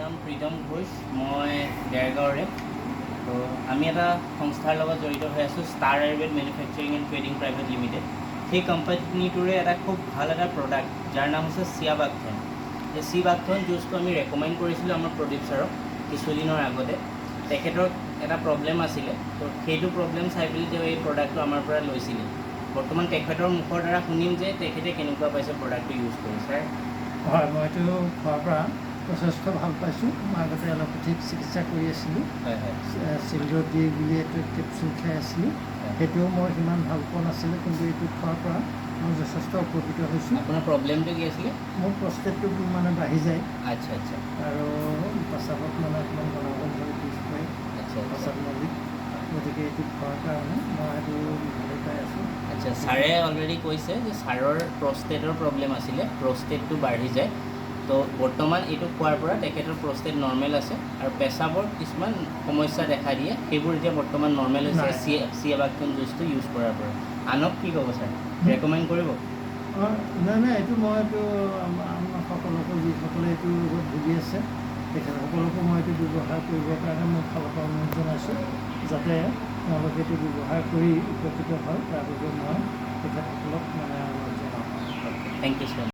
নাম প্ৰীতম ঘোষ, মই দেৰগাঁৱৰে। তো আমি এটা সংস্থাৰ লগত জড়িত হৈ আছোঁ, star Ayurveda manufacturing and trading private limited. সেই কোম্পানীটোৰে এটা খুব ভাল এটা প্ৰডাক্ট যাৰ নাম হৈছে চিয়াবাকথন। এই চিয়াবাকথন জুচটো আমি ৰেকমেণ্ড কৰিছিলোঁ আমাৰ প্ৰডিউচাৰক কিছুদিনৰ আগতে। তেখেতৰ এটা প্ৰব্লেম আছিলে, তো সেইটো প্ৰব্লেম চাই পেলাই তেওঁ এই প্ৰডাক্টটো আমাৰ পৰা লৈছিলে। বৰ্তমান তেখেতৰ মুখৰ দ্বাৰা শুনিম যে তেখেতে কেনেকুৱা পাইছে প্ৰডাক্টটো ইউজ কৰি। ছাৰ হয়, মইতো খোৱাৰ পৰা যথেষ্ট ভাল পাইছোঁ। মই আগতে এলোপেথিক চিকিৎসা কৰি আছিলোঁ। হয় হয় চিলিডৰ ডি বুলি এইটো কেপচুল খাই আছিলোঁ। সেইটোও মই সিমান ভাল পোৱা নাছিলোঁ, কিন্তু এইটো খোৱাৰ পৰা মই যথেষ্ট উপকৃত হৈছোঁ। আপোনাৰ প্ৰব্লেমটো কি আছিলে? মোৰ প্ৰষ্টেটটো মানে বাঢ়ি যায় আচ্ছা আচ্ছা আৰু পেচাবত মানে অকণমান গণাগণ হৈ পিছ পৰে, আচ্ছা আচ্ছা পেচাব নলী। গতিকে এইটো খোৱাৰ কাৰণে মই সেইটো ভালেই পাই আছোঁ। আচ্ছা, ছাৰে অলৰেডি কৈছে যে ছাৰৰ প্ৰষ্টেটৰ প্ৰব্লেম আছিলে, প্ৰষ্টেটটো বাঢ়ি যায়। তো বৰ্তমান এইটো খোৱাৰ পৰা তেখেতৰ প্ৰষ্টেট নৰ্মেল আছে আৰু পেচাবৰ কিছুমান সমস্যা দেখা দিয়ে, সেইবোৰ এতিয়া বৰ্তমান নৰ্মেল হৈছে চিয়াবাকথন জুচটো ইউজ কৰাৰ পৰা। আনক কি ক'ব ছাৰ, ৰেকমেণ্ড কৰিব? নাই, এইটো মই এইটো সকলোকে যিসকলে এইটো ৰোগত ভুগি আছে তেখেতসকলকো মই এইটো ব্যৱহাৰ কৰিবৰ কাৰণে মোৰ ফালৰ পৰা অনুৰোধ জনাইছোঁ, যাতে তেওঁলোকে এইটো ব্যৱহাৰ কৰি উপকৃত হয়। তাৰ বাবে মই তেখেতসকলক মানে অনুৰোধ জনাওঁ। Thank you sir.